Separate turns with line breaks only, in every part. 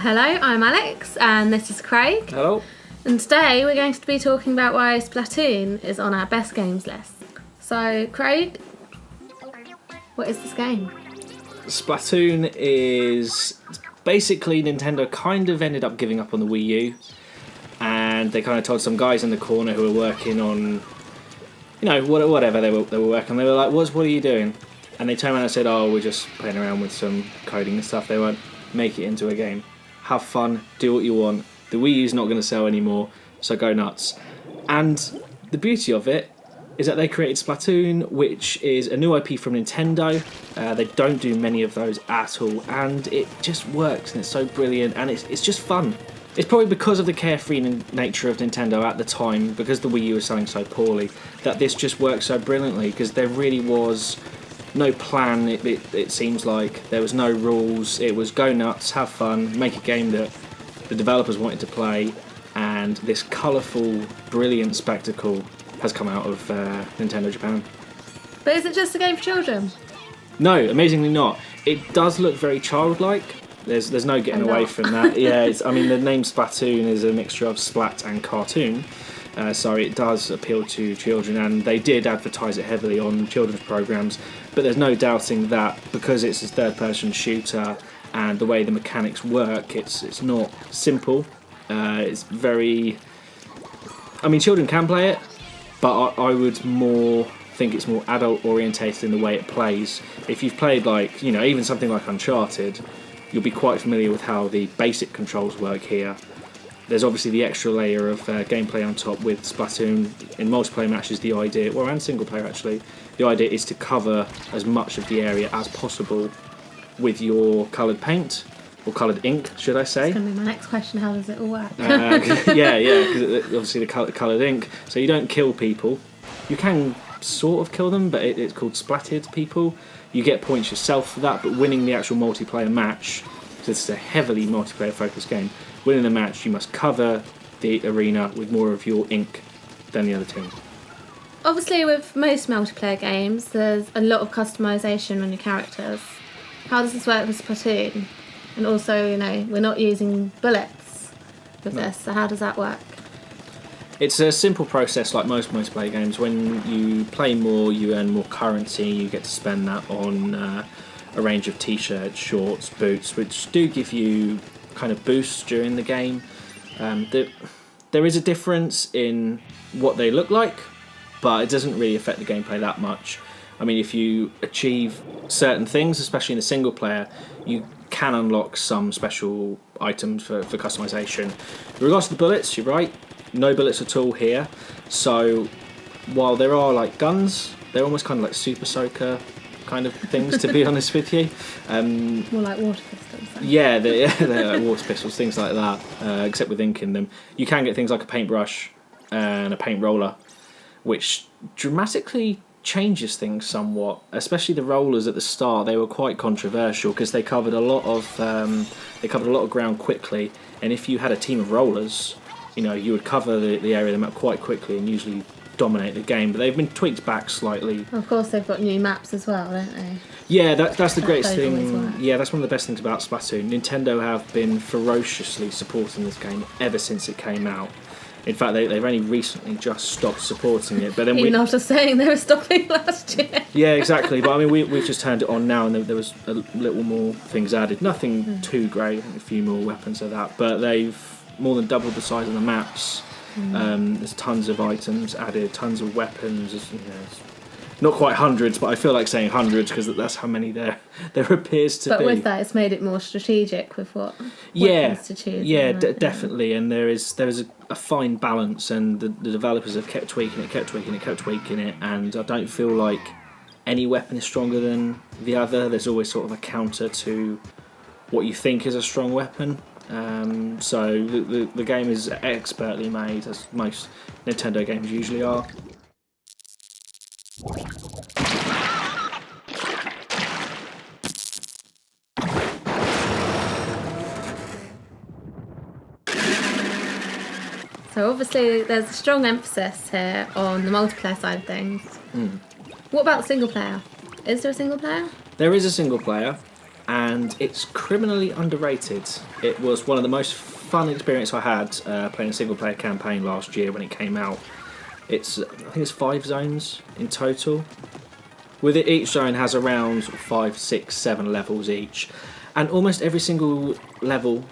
Hello, I'm Alex and this is Craig.
Hello.
And today we're going to be talking about why Splatoon is on our best games list. So, Craig, what is this game?
Splatoon is basically Nintendo kind of ended up giving up on the Wii U, and they kind of told some guys in the corner who were working on, whatever they were working on. They were like, "What are you doing?" And they turned around and said, "Oh, we're just playing around with some coding and stuff." They won't make it into a game. Have fun, do what you want. The Wii U's not going to sell anymore, so go nuts. And the beauty of it is that they created Splatoon, which is a new IP from Nintendo. They don't do many of those at all, and it just works, and it's so brilliant, and it's just fun. It's probably because of the carefree nature of Nintendo at the time, because the Wii U was selling so poorly, that this just works so brilliantly, because there really was no plan. It seems like there was no rules. It was go nuts, have fun, make a game that the developers wanted to play, and this colourful, brilliant spectacle has come out of Nintendo Japan.
But is it just a game for children?
No, amazingly not. It does look very childlike. There's no getting away from that. Yeah, the name Splatoon is a mixture of splat and cartoon. So it does appeal to children, and they did advertise it heavily on children's programs. But there's no doubting that because it's a third-person shooter and the way the mechanics work, it's not simple. It's very... children can play it, but I would more think it's more adult-orientated in the way it plays. If you've played, even something like Uncharted, you'll be quite familiar with how the basic controls work here. There's obviously the extra layer of gameplay on top with Splatoon. In multiplayer matches, the idea, and single player actually, the idea is to cover as much of the area as possible with your coloured paint, or coloured ink, should I say.
That's going to be my next question, how does it all work?
Yeah, because obviously the coloured ink. So you don't kill people. You can sort of kill them, but it's called splatted people. You get points yourself for that, but winning the actual multiplayer match, so this is a heavily multiplayer focused game, winning the match, you must cover the arena with more of your ink than the other team.
Obviously, with most multiplayer games, there's a lot of customisation on your characters. How does this work with Splatoon? And also, we're not using bullets with this, so how does that work?
It's a simple process like most multiplayer games. When you play more, you earn more currency, you get to spend that on a range of t-shirts, shorts, boots, which do give you kind of boosts during the game. There is a difference in what they look like, but it doesn't really affect the gameplay that much. If you achieve certain things, especially in the single player, you can unlock some special items for customization. In regards to the bullets, you're right, no bullets at all here. So while there are guns, they're almost kind of like super soaker kind of things, to be honest with you.
More like water pistols. Then.
Yeah, they're like water pistols, things like that, except with ink in them. You can get things like a paintbrush and a paint roller, which dramatically changes things somewhat. Especially the rollers at the start, they were quite controversial because they covered a lot of ground quickly. And if you had a team of rollers, you would cover the area of the map quite quickly and usually dominate the game. But they've been tweaked back slightly.
Of course, they've got new maps as well, don't they?
Yeah, that's the greatest thing. Yeah, that's one of the best things about Splatoon. Nintendo have been ferociously supporting this game ever since it came out. In fact, they've only recently just stopped supporting it. But then
even after saying they were stopping last year.
Yeah, exactly. But we've just turned it on now, and there was a little more things added. Nothing too great. A few more weapons of that, but they've more than doubled the size of the maps. There's tons of items added, tons of weapons. Not quite hundreds, but I feel like saying hundreds because that's how many there appears to be.
But with that, it's made it more strategic with what weapons to choose.
Yeah, definitely. And there is a fine balance, and the developers have kept tweaking it, and I don't feel like any weapon is stronger than the other. There's always sort of a counter to what you think is a strong weapon. So the game is expertly made, as most Nintendo games usually are.
So obviously there's a strong emphasis here on the multiplayer side of things. What about the single player? Is there a single player?
There is a single player. and it's criminally underrated. It was one of the most fun experience I had playing a single player campaign last year when it came out. I think it's 5 zones in total. With it, each zone has around 5, 6, 7 levels each, and almost every single level,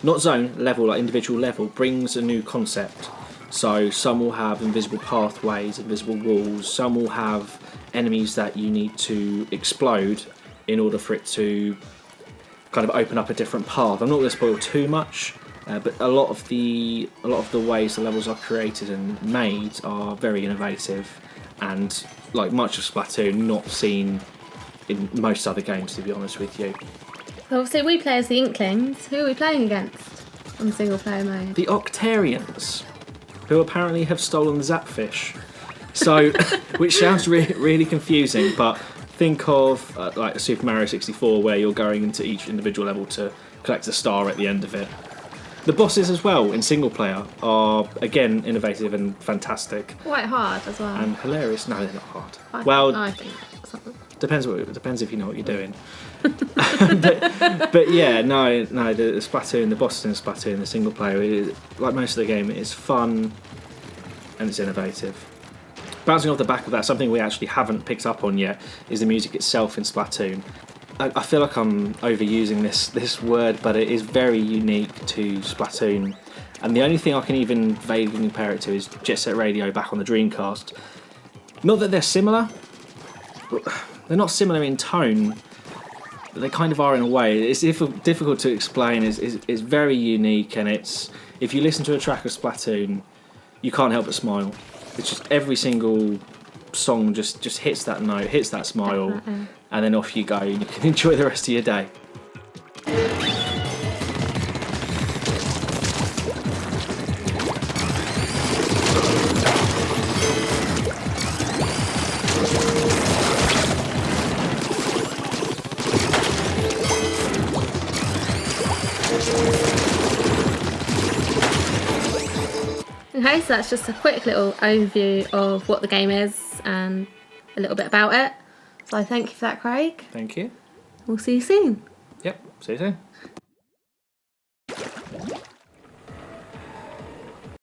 not zone, level, like individual level, brings a new concept. So some will have invisible pathways, invisible walls, some will have enemies that you need to explode in order for it to kind of open up a different path. I'm not going to spoil too much, but a lot of the ways the levels are created and made are very innovative, and like much of Splatoon, not seen in most other games, to be honest with you.
Obviously, we play as the Inklings. Who are we playing against on single player mode?
The Octarians, who apparently have stolen the Zapfish. So, which sounds really confusing, but think of like a Super Mario 64 where you're going into each individual level to collect a star at the end of it. The bosses as well in single player are again innovative and fantastic.
Quite hard as well.
And hilarious. No, they're not hard.
I think so.
Depends if you know what you're doing. but yeah, no. The Splatoon, the bosses in Splatoon, the single player, like most of the game, it's fun and it's innovative. Bouncing off the back of that, something we actually haven't picked up on yet is the music itself in Splatoon. I feel like I'm overusing this word, but it is very unique to Splatoon. And the only thing I can even vaguely compare it to is Jet Set Radio back on the Dreamcast. Not that they're similar. They're not similar in tone, but they kind of are in a way. It's difficult to explain. It's very unique, and if you listen to a track of Splatoon, you can't help but smile. It's just every single song just hits that note, hits that smile, definitely. And then off you go, and you can enjoy the rest of your day.
Okay, so that's just a quick little overview of what the game is and a little bit about it. So thank you for that, Craig.
Thank you.
We'll see you soon.
Yep, see you soon.